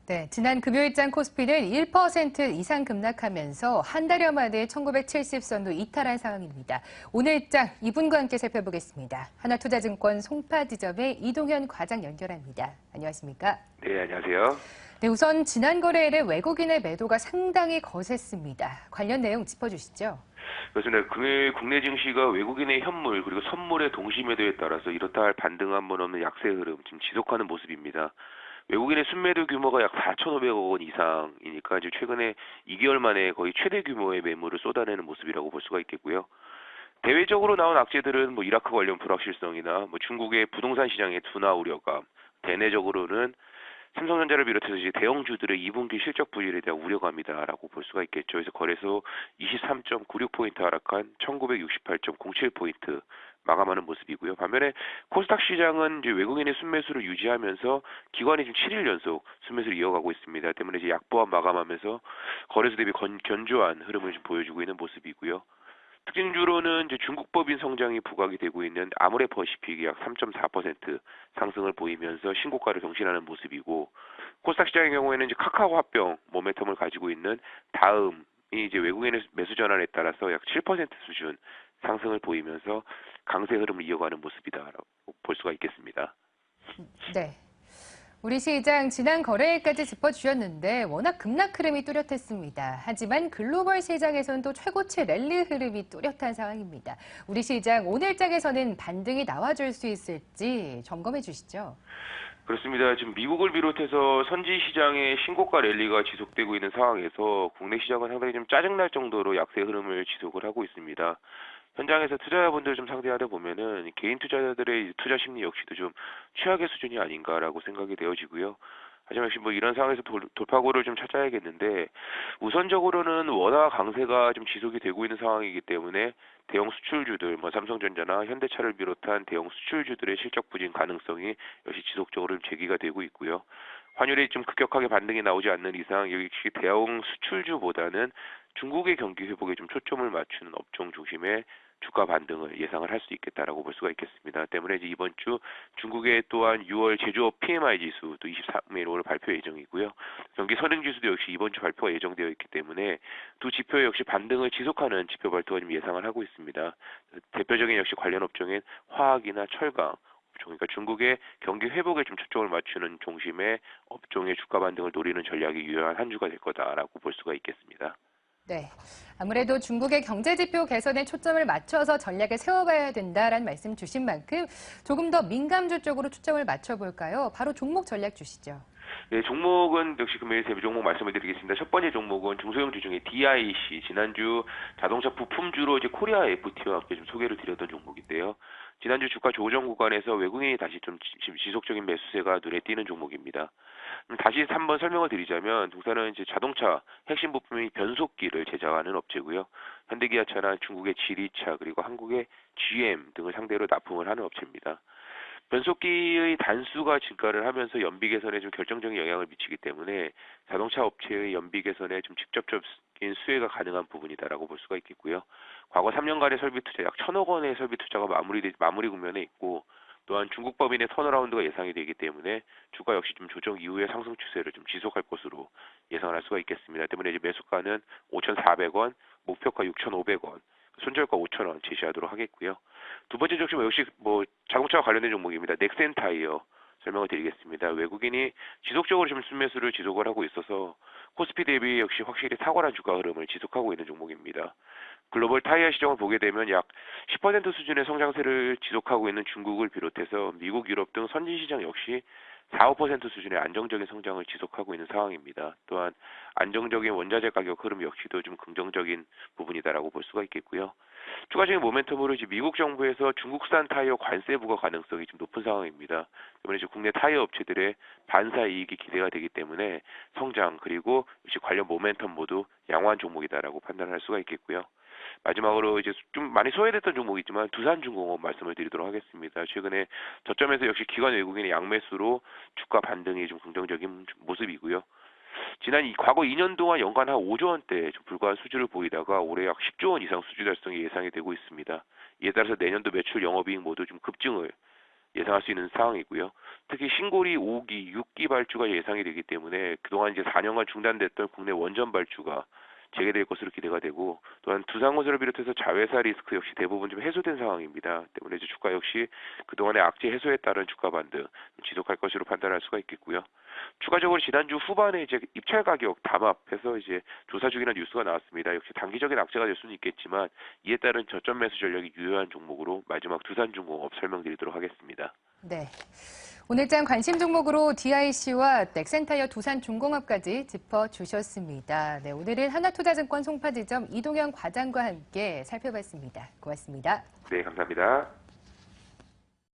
네, 지난 금요일장 코스피는 1% 이상 급락하면서 한 달여 만에 1970선도 이탈한 상황입니다. 오늘장 이분과 함께 살펴보겠습니다. 하나투자증권 송파지점의 이동현 과장 연결합니다. 안녕하십니까? 네, 안녕하세요. 네, 우선 지난 거래일에 외국인의 매도가 상당히 거셌습니다. 관련 내용 짚어주시죠. 그렇습니다. 금요일 국내 증시가 외국인의 현물 그리고 선물의 동시 매도에 따라서 이렇다 할 반등 한 번 없는 약세 흐름 지금 지속하는 모습입니다. 외국인의 순매도 규모가 약 4,500억 원 이상이니까 이제 최근에 2개월 만에 거의 최대 규모의 매물을 쏟아내는 모습이라고 볼 수가 있겠고요. 대외적으로 나온 악재들은 뭐 이라크 관련 불확실성이나 뭐 중국의 부동산 시장의 둔화 우려감, 대내적으로는 삼성전자를 비롯해서 이제 대형주들의 2분기 실적 부진에 대한 우려감이다라고 볼 수가 있겠죠. 그래서 거래소 23.96포인트 하락한 1968.07포인트 마감하는 모습이고요. 반면에 코스닥 시장은 이제 외국인의 순매수를 유지하면서 기관이 지금 7일 연속 순매수를 이어가고 있습니다. 때문에 이제 약보합 마감하면서 거래소 대비 견조한 흐름을 좀 보여주고 있는 모습이고요. 특징주로는 이제 중국 법인 성장이 부각이 되고 있는 아모레퍼시픽이 약 3.4% 상승을 보이면서 신고가를 경신하는 모습이고, 코스닥 시장의 경우에는 이제 카카오 합병 모멘텀을 가지고 있는 다음이 이제 외국인의 매수 전환에 따라서 약 7% 수준 상승을 보이면서 강세 흐름을 이어가는 모습이다라고 볼 수가 있겠습니다. 네. 우리 시장 지난 거래일까지 짚어주셨는데 워낙 급락 흐름이 뚜렷했습니다. 하지만 글로벌 시장에서는 또 최고치 랠리 흐름이 뚜렷한 상황입니다. 우리 시장 오늘장에서는 반등이 나와줄 수 있을지 점검해 주시죠. 그렇습니다. 지금 미국을 비롯해서 선지 시장의 신고가 랠리가 지속되고 있는 상황에서 국내 시장은 상당히 좀 짜증날 정도로 약세 흐름을 지속을 하고 있습니다. 현장에서 투자자분들 좀 상대하다 보면은 개인 투자자들의 투자 심리 역시도 좀 최악의 수준이 아닌가라고 생각이 되어지고요. 하지만 역시 뭐 이런 상황에서 돌파구를 좀 찾아야겠는데, 우선적으로는 원화 강세가 좀 지속이 되고 있는 상황이기 때문에 대형 수출주들, 뭐 삼성전자나 현대차를 비롯한 대형 수출주들의 실적 부진 가능성이 역시 지속적으로 제기가 되고 있고요. 환율이 좀 급격하게 반등이 나오지 않는 이상 여기 역시 대형 수출주보다는 중국의 경기 회복에 좀 초점을 맞추는 업종 중심의 주가 반등을 예상을 할 수 있겠다라고 볼 수가 있겠습니다. 때문에 이제 이번 주 중국의 또한 6월 제조업 PMI 지수 또 23일 오늘 발표 예정이고요. 경기 선행 지수도 역시 이번 주 발표가 예정되어 있기 때문에 두 지표 역시 반등을 지속하는 지표 발표가 좀 예상을 하고 있습니다. 대표적인 역시 관련 업종인 화학이나 철강 업종, 그러니까 중국의 경기 회복에 좀 초점을 맞추는 중심의 업종의 주가 반등을 노리는 전략이 유효한 한 주가 될 거다라고 볼 수가 있겠습니다. 네. 아무래도 중국의 경제지표 개선에 초점을 맞춰서 전략을 세워봐야 된다라는 말씀 주신 만큼 조금 더 민감주 쪽으로 초점을 맞춰볼까요? 바로 종목 전략 주시죠. 네, 종목은 역시 금요일 세 종목 말씀을 드리겠습니다. 첫 번째 종목은 중소형주 중에 DIC, 지난주 자동차 부품주로 이제 코리아 FT와 함께 좀 소개를 드렸던 종목인데요. 지난주 주가 조정 구간에서 외국인이 다시 좀 지속적인 매수세가 눈에 띄는 종목입니다. 다시 한번 설명을 드리자면, 동사는 이제 자동차 핵심 부품인 변속기를 제작하는 업체고요. 현대기아차나 중국의 지리차 그리고 한국의 GM 등을 상대로 납품을 하는 업체입니다. 변속기의 단수가 증가를 하면서 연비 개선에 좀 결정적인 영향을 미치기 때문에 자동차 업체의 연비 개선에 좀 직접적인 수혜가 가능한 부분이다라고 볼 수가 있겠고요. 과거 3년간의 설비 투자 약 1,000억 원의 설비 투자가 마무리 국면에 있고, 또한 중국 법인의 턴어라운드가 예상이 되기 때문에 주가 역시 좀 조정 이후의 상승 추세를 좀 지속할 것으로 예상을 할 수가 있겠습니다. 때문에 이제 매수가는 5,400원, 목표가 6,500원, 손절가 5,000원 제시하도록 하겠고요. 두 번째 적심 역시 뭐 자동차와 관련된 종목입니다. 넥센 타이어 설명을 드리겠습니다. 외국인이 지속적으로 지금 순매수를 지속을 하고 있어서 코스피 대비 역시 확실히 탁월한 주가 흐름을 지속하고 있는 종목입니다. 글로벌 타이어 시장을 보게 되면 약 10% 수준의 성장세를 지속하고 있는 중국을 비롯해서 미국, 유럽 등 선진 시장 역시 4, 5% 수준의 안정적인 성장을 지속하고 있는 상황입니다. 또한 안정적인 원자재 가격 흐름 역시도 좀 긍정적인 부분이다라고 볼 수가 있겠고요. 추가적인 모멘텀으로 이제 미국 정부에서 중국산 타이어 관세 부과 가능성이 좀 높은 상황입니다. 이번에 이제 국내 타이어 업체들의 반사 이익이 기대가 되기 때문에 성장 그리고 역시 관련 모멘텀 모두 양호한 종목이다라고 판단할 수가 있겠고요. 마지막으로 이제 좀 많이 소외됐던 종목이지만 두산중공업 말씀을 드리도록 하겠습니다. 최근에 저점에서 역시 기관 외국인의 양매수로 주가 반등이 좀 긍정적인 모습이고요. 과거 2년 동안 연간 한 5조 원대에 좀 불과한 수주를 보이다가 올해 약 10조 원 이상 수주 달성이 예상이 되고 있습니다. 이에 따라서 내년도 매출 영업이익 모두 좀 급증을 예상할 수 있는 상황이고요. 특히 신고리 5기, 6기 발주가 예상이 되기 때문에 그동안 이제 4년간 중단됐던 국내 원전 발주가 재개될 것으로 기대가 되고, 또한 두산건설을 비롯해서 자회사 리스크 역시 대부분 좀 해소된 상황입니다. 때문에 이제 주가 역시 그동안의 악재 해소에 따른 주가 반등 지속할 것으로 판단할 수가 있겠고요. 추가적으로 지난주 후반에 이제 입찰 가격 담합해서 이제 조사 중이라는 뉴스가 나왔습니다. 역시 단기적인 악재가 될 수는 있겠지만 이에 따른 저점 매수 전략이 유효한 종목으로 마지막 두산중공업 설명드리도록 하겠습니다. 네. 오늘장 관심 종목으로 DIC와 넥센타이어 두산중공업까지 짚어주셨습니다. 네, 오늘은 하나투자증권 송파지점 이동현 과장과 함께 살펴봤습니다. 고맙습니다. 네, 감사합니다.